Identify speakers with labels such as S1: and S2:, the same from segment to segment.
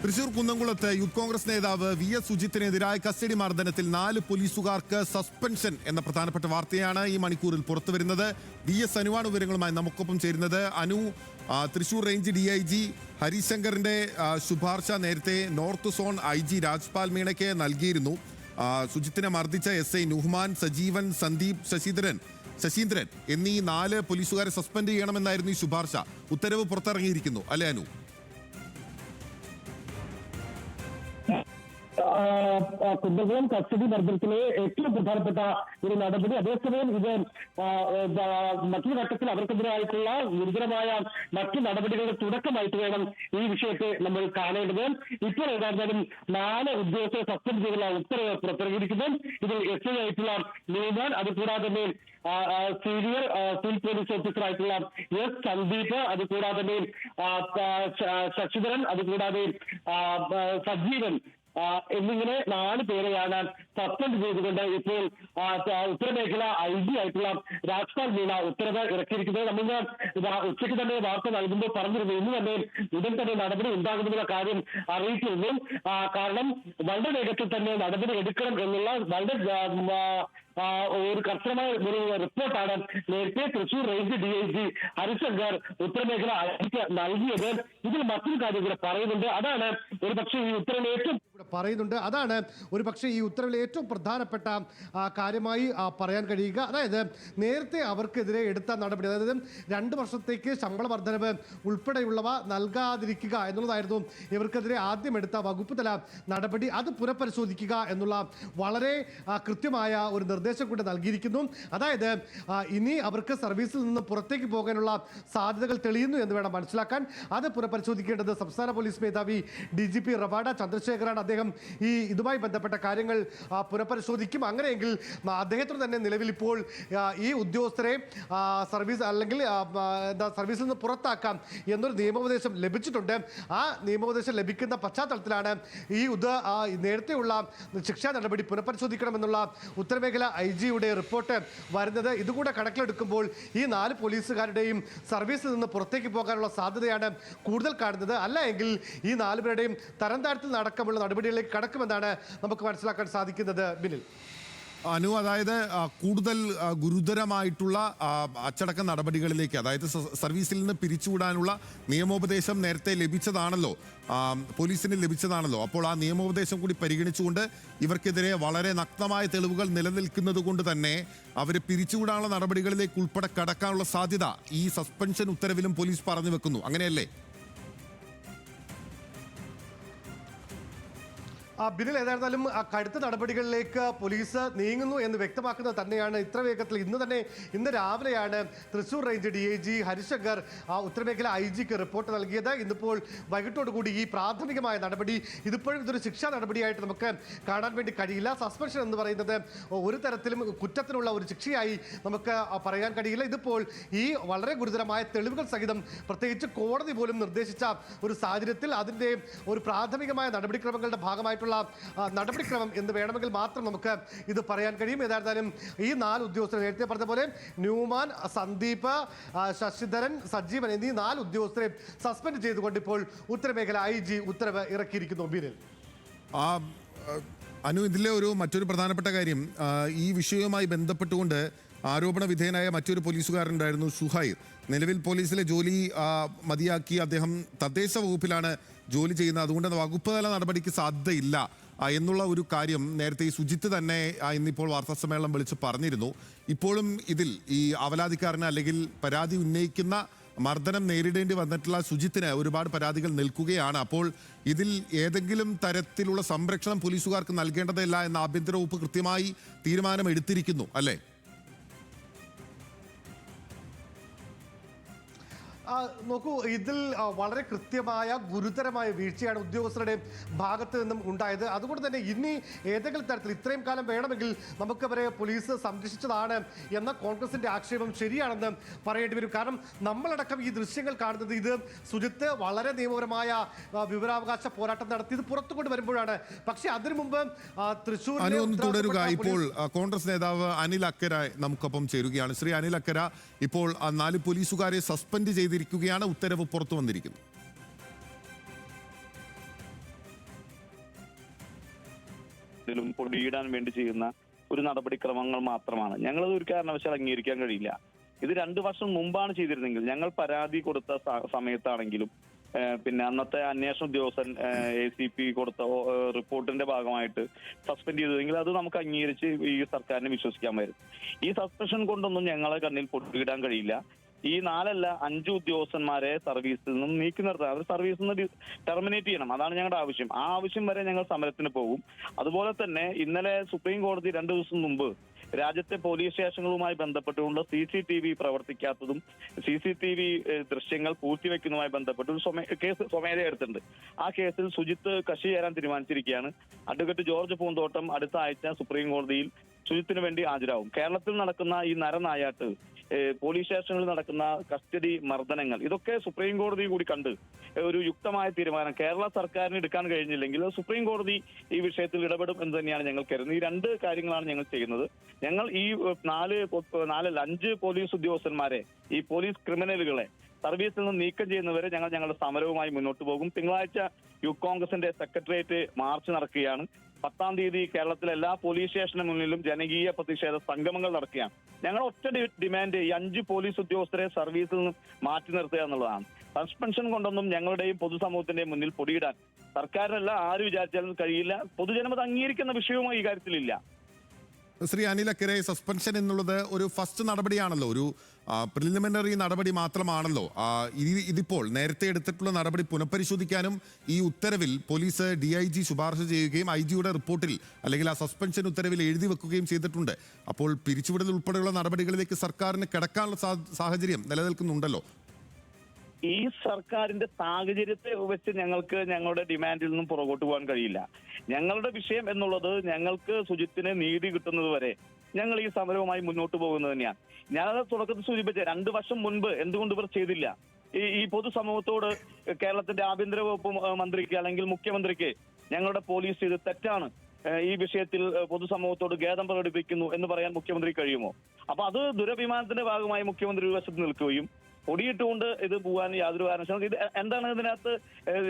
S1: തൃശൂർ കുന്നംകുളത്ത് യൂത്ത് കോൺഗ്രസ് നേതാവ് VS. സുജിത്തിനെതിരായ custody മർദ്ദനത്തിൽ 4 പോലീസുകാർക്ക് സസ്പെൻഷൻ എന്ന പ്രധാനപ്പെട്ട വാർത്തയാണ് ഈ മണിക്കൂറിൽ പുറത്തുവരുന്നത്. വി.എസ്. അനുവാണ് വിവരങ്ങളുമായി നമുക്കൊപ്പം ചേരുന്നത്. അനു, തൃശൂർ റേഞ്ച് DIG ഹരിശങ്കറിന്റെ ശുപാർശ നേരത്തെ നോർത്ത് സോൺ IG രാജ്പാൽ മീണയ്ക്ക് നൽകിയിരുന്നു. സുജിത്തിനെ മർദ്ദിച്ച SI നുഹ്മാൻ, സജീവൻ, സന്ദീപ്, ശശീന്ദ്രൻ എന്നീ 4 പോലീസുകാരെ സസ്പെൻഡ് ചെയ്യണമെന്നായിരുന്നു ഈ ശുപാർശ. ഉത്തരവ് പുറത്തിറങ്ങിയിരിക്കുന്നു അല്ലേ അനു?
S2: കുന്നംകുളം കസ്റ്റഡി മർദ്ദനത്തിലെ ഏറ്റവും പ്രധാനപ്പെട്ട ഒരു നടപടി. അതേസമയം ഇത് മറ്റൊരു ഘട്ടത്തിൽ അവർക്കെതിരായിട്ടുള്ള ഗുരുതരമായ മറ്റു നടപടികളുടെ തുടക്കമായിട്ട് വേണം ഈ വിഷയത്തെ നമ്മൾ കാണേണ്ടത്. ഇപ്പോൾ ഏതായാലും 4 ഉദ്യോഗസ്ഥരെ സസ്പെൻഡ് ചെയ്തുള്ള ഉത്തരവ് പുറത്തിറങ്ങിയിരിക്കുന്നു. ഇതിൽ SI ആയിട്ടുള്ള നുഹ്മാൻ, അതുകൂടാതെ തന്നെ സീനിയർ സിവിൽ പോലീസ് ഓഫീസർ ആയിട്ടുള്ള സന്ദീപ്, അതുകൂടാതെ തന്നെ ശശിധരൻ, അതുകൂടാതെ സജീവൻ എന്നിങ്ങനെ 4 പേരെയാണ് സസ്പെൻഡ് ചെയ്തുകൊണ്ട് ഇപ്പോൾ ഉത്തരമേഖല IG ആയിട്ടുള്ള രാജ്പാൽ മീണ ഉത്തരവ് ഇറക്കിയിരിക്കുന്നത്. നമ്മൾ ഉച്ചയ്ക്ക് തന്നെ വാർത്ത നൽകുമ്പോൾ പറഞ്ഞിരുന്നു ഇന്ന് തന്നെ ഉടൻ തന്നെ നടപടി ഉണ്ടാകുമെന്നുള്ള കാര്യം അറിയിച്ചിരുന്നു. കാരണം വളരെ വേഗത്തിൽ തന്നെ നടപടി എടുക്കണം എന്നുള്ള വളരെ ഒരു കർശനമായ ഒരു റിപ്പോർട്ടാണ് നേരത്തെ തൃശൂർ റേഞ്ച് DIG ഹരിശങ്കർ ഉത്തരമേഖല IG നൽകിയത്. ഇതിൽ മറ്റൊരു കാര്യം കൂടെ പറയുന്നുണ്ട്. അതാണ് ഒരു പക്ഷേ ഈ ഉത്തരവിലെ ഏറ്റവും പ്രധാനപ്പെട്ട കാര്യമായി പറയാൻ കഴിയുക. അതായത് നേരത്തെ അവർക്കെതിരെ എടുത്ത നടപടി, അതായത് 2 വർഷത്തേക്ക് ശമ്പള വർധനവ് ഉൾപ്പെടെയുള്ളവ നൽകാതിരിക്കുക എന്നുള്ളതായിരുന്നു ഇവർക്കെതിരെ ആദ്യം എടുത്ത വകുപ്പ് തല നടപടി. അത് പുനഃപരിശോധിക്കുക എന്നുള്ള വളരെ കൃത്യമായ ഒരു നിർദ്ദേശം കൂടെ നൽകിയിരിക്കുന്നു. അതായത് ഇനി അവർക്ക് സർവീസിൽ നിന്ന് പുറത്തേക്ക് പോകാനുള്ള സാധ്യതകൾ തെളിയുന്നു എന്ന് വേണം മനസ്സിലാക്കാൻ. അത് പുനഃപരിശോധിക്കേണ്ടത് സംസ്ഥാന പോലീസ് മേധാവി DGP റവാഡ ചന്ദ്രശേഖറാണ്. അദ്ദേഹം ഇതുമായി ബന്ധപ്പെട്ട കാര്യങ്ങൾ പുനഃപരിശോധിക്കും. അങ്ങനെയെങ്കിൽ അദ്ദേഹത്തിന് തന്നെ നിലവിൽ ഇപ്പോൾ ഈ ഉദ്യോഗസ്ഥരെ സർവീസ് അല്ലെങ്കിൽ സർവീസിൽ നിന്ന് പുറത്താക്കാം എന്നൊരു നിയമോപദേശം ലഭിച്ചിട്ടുണ്ട്. ആ നിയമോപദേശം ലഭിക്കുന്ന പശ്ചാത്തലത്തിലാണ് ഈ നേരത്തെയുള്ള ശിക്ഷാ നടപടി പുനഃപരിശോധിക്കണമെന്നുള്ള ഉത്തരമേഖല IG-യുടെ റിപ്പോർട്ട് വരുന്നത്. ഇതുകൂടെ കണക്കിലെടുക്കുമ്പോൾ ഈ 4 പോലീസുകാരുടെയും സർവീസിൽ നിന്ന് പുറത്തേക്ക് പോകാനുള്ള സാധ്യതയാണ് കൂടുതൽ കാണുന്നത്. അല്ല എങ്കിൽ ഈ 4 പേരുടെയും തരം താഴ്ത്തൽ അടക്കമുള്ള നടപടികളിലേക്ക് കടക്കുമെന്നാണ് നമുക്ക് മനസ്സിലാക്കാൻ സാധിക്കുന്നത്. ബിനിൽ,
S1: അനു, അതായത് കൂടുതൽ ഗുരുതരമായിട്ടുള്ള അച്ചടക്ക നടപടികളിലേക്ക്, അതായത് സർവീസിൽ നിന്ന് പിരിച്ചുവിടാനുള്ള നിയമോപദേശം നേരത്തെ ലഭിച്ചതാണല്ലോ, പോലീസിന് ലഭിച്ചതാണല്ലോ. അപ്പോൾ ആ നിയമോപദേശം കൂടി പരിഗണിച്ചുകൊണ്ട് ഇവർക്കെതിരെ വളരെ നഗ്നമായ തെളിവുകൾ നിലനിൽക്കുന്നത് കൊണ്ട് തന്നെ അവരെ പിരിച്ചുവിടാനുള്ള നടപടികളിലേക്ക് ഉൾപ്പെടെ കടക്കാനുള്ള സാധ്യത ഈ സസ്പെൻഷൻ ഉത്തരവിലും പോലീസ് പറഞ്ഞു വെക്കുന്നു. അങ്ങനെയല്ലേ?
S3: ബിനിൽ, ഏതായിരുന്നാലും കടുത്ത നടപടികളിലേക്ക് പോലീസ് നീങ്ങുന്നു എന്ന് വ്യക്തമാക്കുന്നത് തന്നെയാണ് ഇത്ര വേഗത്തിൽ. ഇന്ന് രാവിലെയാണ് തൃശൂർ റേഞ്ച് DIG ഹരിശങ്കർ ഉത്തരമേഖല IG-ക്ക് റിപ്പോർട്ട് നൽകിയത്. ഇന്നിപ്പോൾ വൈകിട്ടോടുകൂടി ഈ പ്രാഥമികമായ നടപടി ഇതിപ്പോഴും ഇതൊരു ശിക്ഷാ നടപടിയായിട്ട് നമുക്ക് കാണാൻ വേണ്ടി കഴിയില്ല. സസ്പെൻഷൻ എന്ന് പറയുന്നത് ഒരു തരത്തിലും കുറ്റത്തിനുള്ള ഒരു ശിക്ഷയായി നമുക്ക് പറയാൻ കഴിയില്ല. ഇതിപ്പോൾ ഈ വളരെ ഗുരുതരമായ തെളിവുകൾ സഹിതം പ്രത്യേകിച്ച് കോടതി പോലും നിർദ്ദേശിച്ച ഒരു സാഹചര്യത്തിൽ അതിൻ്റെ ഒരു പ്രാഥമികമായ നടപടിക്രമങ്ങളുടെ ഭാഗമായിട്ടുള്ള നടപടിക്രമം എന്ന് വേണമെങ്കിൽ മാത്രം നമുക്ക് ഇത് പറയാൻ കഴിയും. ഏതായിരുന്നാലും ഈ 4 ഉദ്യോഗസ്ഥരെ നേരത്തെ പറഞ്ഞ പോലെ ന്യൂമാൻ, സന്ദീപ്, ശശിധരൻ, സജീവൻ എന്നീ 4 ഉദ്യോഗസ്ഥരെ സസ്പെൻഡ് ചെയ്തുകൊണ്ട് ഇപ്പോൾ ഉത്തരമേഖല IG ഉത്തരവ് ഇറക്കിയിരിക്കുന്നു. ബിനിൽ,
S1: അനു, ഇതിലെ മറ്റൊരു പ്രധാനപ്പെട്ട കാര്യം, ഈ വിഷയവുമായി ബന്ധപ്പെട്ടുകൊണ്ട് ആരോപണ വിധേയനായ മറ്റൊരു പോലീസുകാരനുണ്ടായിരുന്നു, ഷുഹൈർ. നിലവിൽ പോലീസിലെ ജോലി മതിയാക്കി അദ്ദേഹം തദ്ദേശ വകുപ്പിലാണ് ജോലി ചെയ്യുന്നത്. അതുകൊണ്ട് വകുപ്പ് തല നടപടിക്ക് സാധ്യതയില്ല എന്നുള്ള ഒരു കാര്യം നേരത്തെ ഈ സുജിത്ത് തന്നെ ഇന്നിപ്പോൾ വാർത്താസമ്മേളനം വിളിച്ച് പറഞ്ഞിരുന്നു. ഇപ്പോഴും ഇതിൽ ഈ അവലാതിക്കാരന് അല്ലെങ്കിൽ പരാതി ഉന്നയിക്കുന്ന മർദ്ദനം നേരിടേണ്ടി വന്നിട്ടുള്ള സുജിത്തിന് ഒരുപാട് പരാതികൾ നിൽക്കുകയാണ്. അപ്പോൾ ഇതിൽ ഏതെങ്കിലും തരത്തിലുള്ള സംരക്ഷണം പോലീസുകാർക്ക് നൽകേണ്ടതില്ല എന്ന ആഭ്യന്തര വകുപ്പ് കൃത്യമായി തീരുമാനം എടുത്തിരിക്കുന്നു അല്ലേ?
S3: നോക്കൂ, ഇതിൽ വളരെ കൃത്യമായ ഗുരുതരമായ വീഴ്ചയാണ് ഉദ്യോഗസ്ഥരുടെ ഭാഗത്ത് നിന്നും ഉണ്ടായത്. അതുകൊണ്ട് തന്നെ ഇനി ഏതെങ്കിലും തരത്തിൽ ഇത്രയും കാലം വേണമെങ്കിൽ നമുക്കവരെ പോലീസ് സംരക്ഷിച്ചതാണ് എന്ന കോൺഗ്രസിന്റെ ആക്ഷേപം ശരിയാണെന്ന് പറയേണ്ടി വരും. കാരണം നമ്മളടക്കം ഈ ദൃശ്യങ്ങൾ കാണുന്നത് ഇത് സുജിത്ത് വളരെ നിയമപരമായ വിവരാവകാശ പോരാട്ടം നടത്തി ഇത് പുറത്തു കൊണ്ട് വരുമ്പോഴാണ്. പക്ഷേ അതിനു മുമ്പ് തൃശ്ശൂർ
S1: തുടരുക. ഇപ്പോൾ കോൺഗ്രസ് നേതാവ് അനിൽ അക്കര നമുക്കൊപ്പം ചേരുകയാണ്. ശ്രീ അനിൽ അക്കര, ഇപ്പോൾ 4 പോലീസുകാരെ സസ്പെൻഡ് ചെയ്തിരിക്കുകയാണ്, ഉത്തരവ് പുറത്തു വന്നിരിക്കുന്നു.
S4: വിഷയത്തിലും പൊടിയിടാൻ വേണ്ടി ചെയ്യുന്ന ഒരു നടപടിക്രമങ്ങൾ മാത്രമാണ്. ഞങ്ങളത് ഒരു കാരണവശാൽ അംഗീകരിക്കാൻ കഴിയില്ല. ഇത് 2 വർഷം മുമ്പാണ് ചെയ്തിരുന്നെങ്കിൽ, ഞങ്ങൾ പരാതി കൊടുത്ത സമയത്താണെങ്കിലും പിന്നെ അന്നത്തെ അന്വേഷണ ഉദ്യോഗസ്ഥൻ ACP കൊടുത്ത റിപ്പോർട്ടിന്റെ ഭാഗമായിട്ട് സസ്പെൻഡ് ചെയ്തതെങ്കിൽ അത് നമുക്ക് അംഗീകരിച്ച് ഈ സർക്കാരിനെ വിശ്വസിക്കാമായിരുന്നു. ഈ സസ്പെൻഷൻ കൊണ്ടൊന്നും ഞങ്ങളെ കണ്ണിൽ പൊട്ടിയിടാൻ കഴിയില്ല. ഈ 4 അല്ല 5 ഉദ്യോഗസ്ഥന്മാരെ സർവീസിൽ നിന്നും നീക്കി നിർത്താൻ, അവർ സർവീസിൽ നിന്ന് ടെർമിനേറ്റ് ചെയ്യണം. അതാണ് ഞങ്ങളുടെ ആവശ്യം. ആ ആവശ്യം വരെ ഞങ്ങൾ സമരത്തിന് പോകും. അതുപോലെ തന്നെ ഇന്നലെ സുപ്രീം കോടതി 2 ദിവസം മുമ്പ് രാജ്യത്തെ പോലീസ് സ്റ്റേഷനുകളുമായി ബന്ധപ്പെട്ടുകൊണ്ട് CCTV പ്രവർത്തിക്കാത്തതും CCTV ദൃശ്യങ്ങൾ പൂഴ്ത്തിവെക്കുന്നതുമായി ബന്ധപ്പെട്ട് ഒരു കേസ് സ്വമേധയാ എടുത്തിട്ടുണ്ട്. ആ കേസിൽ സുജിത്ത് കക്ഷി ചേരാൻ തീരുമാനിച്ചിരിക്കുകയാണ്. അഡ്വക്കേറ്റ് ജോർജ് പൂന്തോട്ടം അടുത്ത ആഴ്ച സുപ്രീം കോടതിയിൽ സുജിത്തിന് വേണ്ടി ഹാജരാകും. കേരളത്തിൽ നടക്കുന്ന ഈ നരനായാട്ട്, പോലീസ് സ്റ്റേഷനുകളിൽ നടക്കുന്ന കസ്റ്റഡി മർദ്ദനങ്ങൾ, ഇതൊക്കെ സുപ്രീം കോടതി കൂടി കണ്ട് ഒരു യുക്തമായ തീരുമാനം കേരള സർക്കാരിന് എടുക്കാൻ കഴിഞ്ഞില്ലെങ്കിൽ സുപ്രീം കോടതി ഈ വിഷയത്തിൽ ഇടപെടും എന്ന് തന്നെയാണ് ഞങ്ങൾ കരുതുന്നത്. ഈ 2 കാര്യങ്ങളാണ് ഞങ്ങൾ ചെയ്യുന്നത്. ഞങ്ങൾ ഈ 5 പോലീസ് ഉദ്യോഗസ്ഥന്മാരെ, ഈ പോലീസ് ക്രിമിനലുകളെ സർവീസിൽ നിന്ന് നീക്കം ചെയ്യുന്നവരെ ഞങ്ങൾ ഞങ്ങളുടെ സമരവുമായി മുന്നോട്ട് പോകും. തിങ്കളാഴ്ച യൂത്ത് കോൺഗ്രസിന്റെ സെക്രട്ടേറിയറ്റ് മാർച്ച് നടക്കുകയാണ്. 10-ാം തീയതി കേരളത്തിലെ എല്ലാ പോലീസ് സ്റ്റേഷന് മുന്നിലും ജനകീയ പ്രതിഷേധ സംഗമങ്ങൾ നടക്കുകയാണ്. ഞങ്ങൾ ഒറ്റ ഡിമാൻഡ് ഈ 5 പോലീസ് ഉദ്യോഗസ്ഥരെ സർവീസിൽ നിന്ന് മാറ്റി നിർത്തുക എന്നുള്ളതാണ്. സസ്പെൻഷൻ കൊണ്ടൊന്നും ഞങ്ങളുടെയും പൊതുസമൂഹത്തിന്റെയും മുന്നിൽ പൊടിയിടാൻ സർക്കാരിനല്ല ആര് വിചാരിച്ചാലും കഴിയില്ല. പൊതുജനമത് അംഗീകരിക്കുന്ന വിഷയവും ഈ കാര്യത്തിലില്ല.
S1: ശ്രീ അനിൽ അക്കരെ, സസ്പെൻഷൻ എന്നുള്ളത് ഒരു ഫസ്റ്റ് നടപടിയാണല്ലോ, ഒരു പ്രിലിമിനറി നടപടി മാത്രമാണല്ലോ. ഇതിപ്പോൾ നേരത്തെ എടുത്തിട്ടുള്ള നടപടി പുനഃപരിശോധിക്കാനും ഈ ഉത്തരവിൽ പോലീസ് DIG ശുപാർശ ചെയ്യുകയും IG-യുടെ റിപ്പോർട്ടിൽ അല്ലെങ്കിൽ ആ സസ്പെൻഷൻ ഉത്തരവിൽ എഴുതി വെക്കുകയും ചെയ്തിട്ടുണ്ട്. അപ്പോൾ പിരിച്ചുവിടൽ ഉൾപ്പെടെയുള്ള നടപടികളിലേക്ക് സർക്കാരിന് കിടക്കാനുള്ള സാഹചര്യം നിലനിൽക്കുന്നുണ്ടല്ലോ.
S4: ഈ സർക്കാരിന്റെ സാഹചര്യത്തെ വെച്ച് ഞങ്ങൾക്ക് ഞങ്ങളുടെ ഡിമാൻഡിൽ നിന്നും പുറകോട്ട് പോകാൻ കഴിയില്ല. ഞങ്ങളുടെ വിഷയം എന്നുള്ളത് ഞങ്ങൾക്ക് സുജിത്തിന് നീതി കിട്ടുന്നത് വരെ ഞങ്ങൾ ഈ സമരവുമായി മുന്നോട്ട് പോകുന്നത് തന്നെയാണ്. ഞാനത് തുടക്കത്തിൽ സൂചിപ്പിച്ച 2 വർഷം മുൻപ് എന്തുകൊണ്ട് ഇവർ ചെയ്തില്ല? ഈ പൊതുസമൂഹത്തോട് കേരളത്തിന്റെ ആഭ്യന്തര വകുപ്പ് മന്ത്രിക്ക് അല്ലെങ്കിൽ മുഖ്യമന്ത്രിക്ക് ഞങ്ങളുടെ പോലീസ് ചെയ്ത് തെറ്റാണ്, ഈ വിഷയത്തിൽ പൊതുസമൂഹത്തോട് ഖേദം പ്രകടിപ്പിക്കുന്നു എന്ന് പറയാൻ മുഖ്യമന്ത്രി കഴിയുമോ? അപ്പൊ അത് ദുരഭിമാനത്തിന്റെ ഭാഗമായി മുഖ്യമന്ത്രി ഒരു വശത്ത് നിൽക്കുകയും പൊടിയിട്ടുകൊണ്ട് ഇത് പോകാൻ യാതൊരു കാരണവശാലും ഇത് എന്താണ് ഇതിനകത്ത്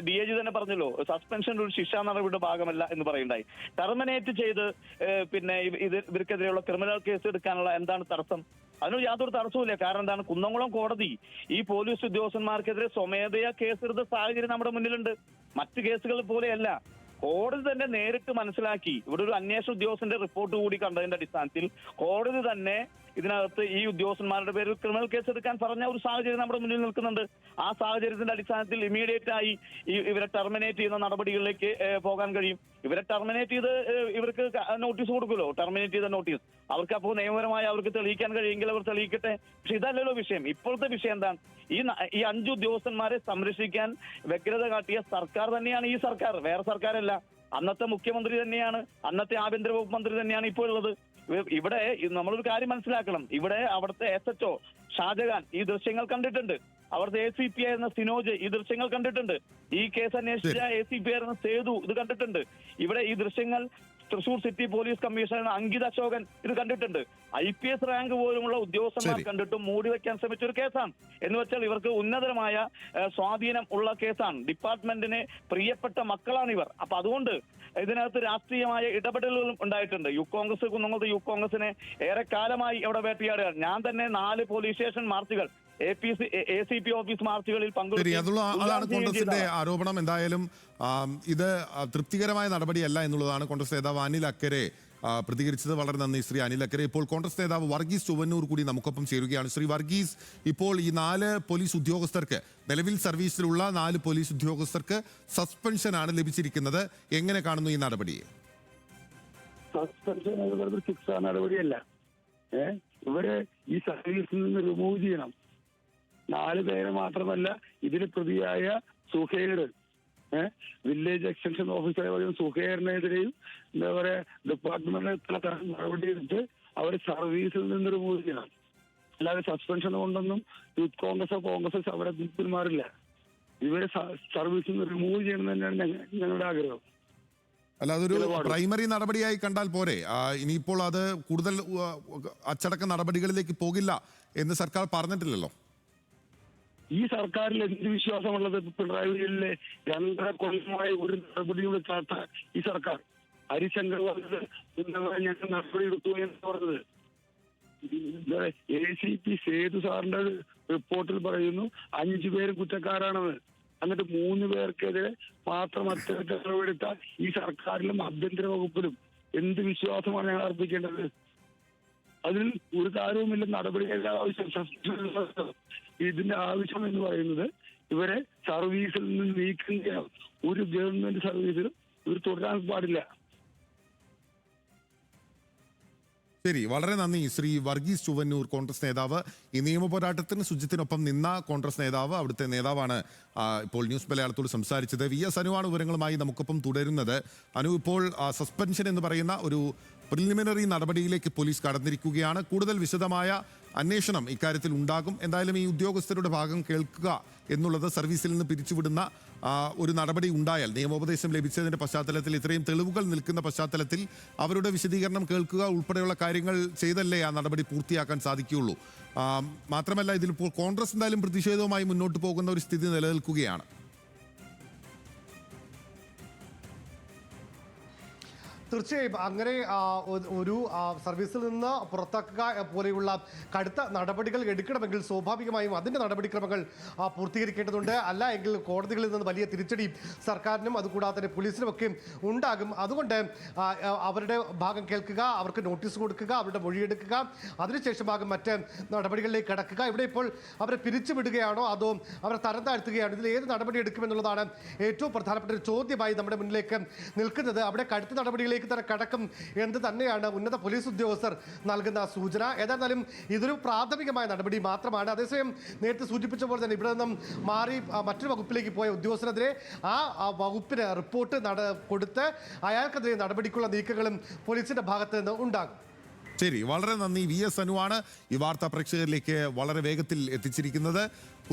S4: DIG തന്നെ പറഞ്ഞല്ലോ, സസ്പെൻഷൻ ഒരു ശിക്ഷാ നടപടിയുടെ ഭാഗമല്ല എന്ന് പറയുണ്ടായി. ടെർമിനേറ്റ് ചെയ്ത് പിന്നെ ഇവർക്കെതിരെയുള്ള ക്രിമിനൽ കേസ് എടുക്കാനുള്ള എന്താണ് തടസ്സം? അതിന് യാതൊരു തടസ്സവുമില്ല. കാരണം എന്താണ്, കുന്നംകുളം കോടതി ഈ പോലീസ് ഉദ്യോഗസ്ഥന്മാർക്കെതിരെ സ്വമേധയാ കേസെടുത്ത സാഹചര്യം നമ്മുടെ മുന്നിലുണ്ട്. മറ്റ് കേസുകൾ പോലെയല്ല. കോടതി തന്നെ നേരിട്ട് മനസ്സിലാക്കി, ഇവിടെ ഒരു അന്വേഷണ ഉദ്യോഗസ്ഥന്റെ റിപ്പോർട്ട് കൂടി കണ്ടതിന്റെ അടിസ്ഥാനത്തിൽ കോടതി തന്നെ ഇതിനകത്ത് ഈ ഉദ്യോഗസ്ഥന്മാരുടെ പേരിൽ ക്രിമിനൽ കേസ് എടുക്കാൻ പറഞ്ഞ ഒരു സാഹചര്യം നമ്മുടെ മുന്നിൽ നിൽക്കുന്നുണ്ട്. ആ സാഹചര്യത്തിന്റെ അടിസ്ഥാനത്തിൽ ഇമീഡിയറ്റ് ആയി ഇവരെ ടെർമിനേറ്റ് ചെയ്യുന്ന നടപടികളിലേക്ക് പോകാൻ കഴിയും. ഇവരെ ടെർമിനേറ്റ് ചെയ്ത് ഇവർക്ക് നോട്ടീസ് കൊടുക്കുമല്ലോ, ടെർമിനേറ്റ് ചെയ്ത നോട്ടീസ്. അവർക്ക് അപ്പോൾ നിയമപരമായി അവർക്ക് തെളിയിക്കാൻ കഴിയുമെങ്കിൽ അവർ തെളിയിക്കട്ടെ. പക്ഷെ ഇതല്ലല്ലോ വിഷയം. ഇപ്പോഴത്തെ വിഷയം എന്താണ്? ഈ 5 ഉദ്യോഗസ്ഥന്മാരെ സംരക്ഷിക്കാൻ വ്യഗ്രത കാട്ടിയ സർക്കാർ തന്നെയാണ് ഈ സർക്കാർ, വേറെ സർക്കാരല്ല. അന്നത്തെ മുഖ്യമന്ത്രി തന്നെയാണ്, അന്നത്തെ ആഭ്യന്തര വകുപ്പ് മന്ത്രി തന്നെയാണ് ഇപ്പോൾ ഉള്ളത്. ഇവിടെ നമ്മളൊരു കാര്യം മനസ്സിലാക്കണം. ഇവിടെ അവിടുത്തെ SHO ഷാജഹാൻ ഈ ദൃശ്യങ്ങൾ കണ്ടിട്ടുണ്ട്. അവിടുത്തെ ACP ആയിരുന്ന സിനോജ് ഈ ദൃശ്യങ്ങൾ കണ്ടിട്ടുണ്ട്. ഈ കേസ് അന്വേഷിച്ച ACP ആയിരുന്ന സേതു ഇത് കണ്ടിട്ടുണ്ട്. ഇവിടെ ഈ ദൃശ്യങ്ങൾ Thrissur city police commissioner Ankit Ashokan ഇത് കണ്ടിട്ടുണ്ട്. IPS റാങ്ക് പോലുമുള്ള ഉദ്യോഗസ്ഥന്മാർ കണ്ടിട്ടും മൂടി വെക്കാൻ ശ്രമിച്ച ഒരു കേസാണ്. എന്ന് വെച്ചാൽ ഇവർക്ക് ഉന്നതമായ സ്വാധീനം ഉള്ള കേസാണ്. ഡിപ്പാർട്ട്മെന്റിന് പ്രിയപ്പെട്ട മക്കളാണ് ഇവർ. അപ്പൊ അതുകൊണ്ട് ഇതിനകത്ത് രാഷ്ട്രീയമായ ഇടപെടലുകളും ഉണ്ടായിട്ടുണ്ട്. കുന്നംകുളത്ത് യൂത്ത് കോൺഗ്രസിനെ ഏറെ കാലമായി ഇവിടെ വേട്ടയാടുകയാണ്. ഞാൻ തന്നെ 4 പോലീസ് സ്റ്റേഷൻ മാർച്ചുകൾ, ACP ഓഫീസ് മാർച്ചുകളിൽ
S1: അതാണ് കോൺഗ്രസിന്റെ ആരോപണം. എന്തായാലും ഇത് തൃപ്തികരമായ നടപടിയല്ല എന്നുള്ളതാണ് കോൺഗ്രസ് നേതാവ് അനിൽ അക്കരെ പ്രതികരിച്ചത്. വളരെ നന്ദി ശ്രീ അനിൽ അക്കരെ. ഇപ്പോൾ കോൺഗ്രസ് നേതാവ് വർഗീസ് ചൊവ്വന്നൂർ കൂടി നമുക്കൊപ്പം ചേരുകയാണ്. ശ്രീ വർഗീസ്, ഇപ്പോൾ ഈ 4 പോലീസ് ഉദ്യോഗസ്ഥർക്ക്, നിലവിൽ സർവീസിലുള്ള 4 പോലീസ് ഉദ്യോഗസ്ഥർക്ക് സസ്പെൻഷനാണ് ലഭിച്ചിരിക്കുന്നത്. എങ്ങനെ കാണുന്നു ഈ നടപടിയെ?
S5: സസ്പെൻഷൻ ശിക്ഷാ നടപടിയല്ല. ഇവരെ ഈ സർവീസിൽ നിന്ന് റിമൂവ് ചെയ്യണം. 4 പേരെ മാത്രമല്ല, ഇതിന് പ്രതിയായ സുഹൈർ, വില്ലേജ് എക്സ്റ്റൻഷൻ ഓഫീസറെ പറയും സുഹൈറിനെതിരെയും എന്താ പറയാ ഡിപ്പാർട്ട്മെന്റിൽ നടപടി എടുത്ത് അവർ സർവീസിൽ നിന്ന് റിമൂവ് ചെയ്യണം. അല്ലാതെ സസ്പെൻഷൻ കൊണ്ടൊന്നും യൂത്ത് കോൺഗ്രസോ സമരത്തിൽ പിന്മാറില്ല. ഇവരെ സർവീസിൽ നിന്ന് റിമൂവ് ചെയ്യണം തന്നെയാണ് ഞങ്ങളുടെ ആഗ്രഹം.
S1: അല്ല, അതൊരു പ്രൈമറി നടപടിയായി കണ്ടാൽ പോരെ? ഇനിയിപ്പോൾ അത് കൂടുതൽ അച്ചടക്ക നടപടികളിലേക്ക് പോകില്ല എന്ന് സർക്കാർ പറഞ്ഞിട്ടില്ലല്ലോ.
S5: ഈ സർക്കാരിൽ എന്ത് വിശ്വാസമുള്ളത്? പിണറായി വിജയനിലെ 2.5 കൊല്ലമായി ഒരു നടപടിയും എടുക്കാത്ത ഈ സർക്കാർ ഹരിശങ്കർ പറഞ്ഞത് ഞങ്ങൾ നടപടി എടുത്തു എന്ന് പറഞ്ഞത്. ACP സേതു സാറിന്റെ റിപ്പോർട്ടിൽ പറയുന്നു 5 പേര് കുറ്റക്കാരാണെന്ന്. എന്നിട്ട് 3 പേർക്കെതിരെ മാത്രം അത്തരത്തിൽ നടപടിയെടുത്ത ഈ സർക്കാരിലും ആഭ്യന്തര വകുപ്പിലും എന്ത് വിശ്വാസമാണ് ഞങ്ങൾ അർപ്പിക്കേണ്ടത്? അതിൽ ഒരു കാര്യവുമില്ല. നടപടിയുടെ ആവശ്യം, ഇതിന്റെ ആവശ്യം എന്ന് പറയുന്നത് ഇവരെ സർവീസിൽ നിന്ന് നീക്കുകയാണ്. ഒരു ഗവൺമെന്റ് സർവീസിലും ഇവർ തുടരാൻ പാടില്ല.
S1: ശരി, വളരെ നന്ദി ശ്രീ വർഗീസ് ചുവന്നൂർ, കോൺഗ്രസ് നേതാവ്. ഈ നിയമ പോരാട്ടത്തിന് സുജിത്തിനൊപ്പം നിന്ന കോൺഗ്രസ് നേതാവ്, അവിടുത്തെ നേതാവാണ് ഇപ്പോൾ ന്യൂസ് മലയാളത്തോട് സംസാരിച്ചത്. VS അനുവാണ് വിവരങ്ങളുമായി നമുക്കൊപ്പം തുടരുന്നത്. അനു, ഇപ്പോൾ സസ്പെൻഷൻ എന്ന് പറയുന്ന ഒരു പ്രിലിമിനറി നടപടിയിലേക്ക് പോലീസ് കടന്നിരിക്കുകയാണ്. കൂടുതൽ വിശദമായ അന്വേഷണം ഇക്കാര്യത്തിൽ ഉണ്ടാകും. എന്തായാലും ഈ ഉദ്യോഗസ്ഥരുടെ ഭാഗം കേൾക്കുക എന്നുള്ളത്, സർവീസിൽ നിന്ന് പിരിച്ചുവിടുന്ന ഒരു നടപടി ഉണ്ടായാൽ, നിയമോപദേശം ലഭിച്ചതിന്റെ പശ്ചാത്തലത്തിൽ, ഇത്രയും തെളിവുകൾ നിൽക്കുന്ന പശ്ചാത്തലത്തിൽ അവരുടെ വിശദീകരണം കേൾക്കുക ഉൾപ്പെടെയുള്ള കാര്യങ്ങൾ ചെയ്തല്ലേ ആ നടപടി പൂർത്തിയാക്കാൻ സാധിക്കുകയുള്ളൂ. മാത്രമല്ല, ഇതിലിപ്പോൾ കോൺഗ്രസ് എന്തായാലും പ്രതിഷേധവുമായി മുന്നോട്ട് പോകുന്ന ഒരു സ്ഥിതി നിലനിൽക്കുകയാണ്.
S3: തീർച്ചയായും അങ്ങനെ ഒരു സർവീസിൽ നിന്ന് പുറത്താക്കുക പോലെയുള്ള കടുത്ത നടപടികൾ എടുക്കണമെങ്കിൽ സ്വാഭാവികമായും അതിൻ്റെ നടപടിക്രമങ്ങൾ പൂർത്തീകരിക്കേണ്ടതുണ്ട്. അല്ല എങ്കിൽ കോടതികളിൽ നിന്ന് വലിയ തിരിച്ചടി സർക്കാരിനും അതുകൂടാതെ തന്നെ പോലീസിനുമൊക്കെ ഉണ്ടാകും. അതുകൊണ്ട് അവരുടെ ഭാഗം കേൾക്കുക, അവർക്ക് നോട്ടീസ് കൊടുക്കുക, അവരുടെ മൊഴിയെടുക്കുക, അതിനുശേഷമാകും മറ്റ് നടപടികളിലേക്ക് കടക്കുക. ഇവിടെ ഇപ്പോൾ അവരെ പിരിച്ചുവിടുകയാണോ അതോ അവരെ തരം താഴ്ത്തുകയാണോ, ഇതിൽ ഏത് നടപടി എടുക്കുമെന്നുള്ളതാണ് ഏറ്റവും പ്രധാനപ്പെട്ട ഒരു ചോദ്യമായി നമ്മുടെ മുന്നിലേക്ക് നിൽക്കുന്നത്. അവിടെ കടുത്ത നടപടികളിലേക്ക് തന്നെ കടക്കും എന്ന് തന്നെയാണ് ഉന്നത പോലീസ് ഉദ്യോഗസ്ഥർ നൽകുന്ന സൂചന. ഏതായിരുന്നാലും ഇതൊരു പ്രാഥമികമായ നടപടി മാത്രമാണ്. അതേസമയം നേരത്തെ സൂചിപ്പിച്ച പോലെ തന്നെ ഇവിടെ നിന്നും മാറി മറ്റൊരു വകുപ്പിലേക്ക് പോയ ഉദ്യോഗസ്ഥനെതിരെ ആ വകുപ്പിന് റിപ്പോർട്ട് കൊടുത്ത് അയാൾക്കെതിരെ നടപടിക്കുള്ള നീക്കങ്ങളും പോലീസിന്റെ ഭാഗത്ത് നിന്ന് ഉണ്ടാകും.
S1: ശരി, വളരെ നന്ദി. VS അനുവാണ് ഈ വാർത്താ പ്രേക്ഷകരിലേക്ക് വളരെ വേഗത്തിൽ എത്തിച്ചിരിക്കുന്നത്.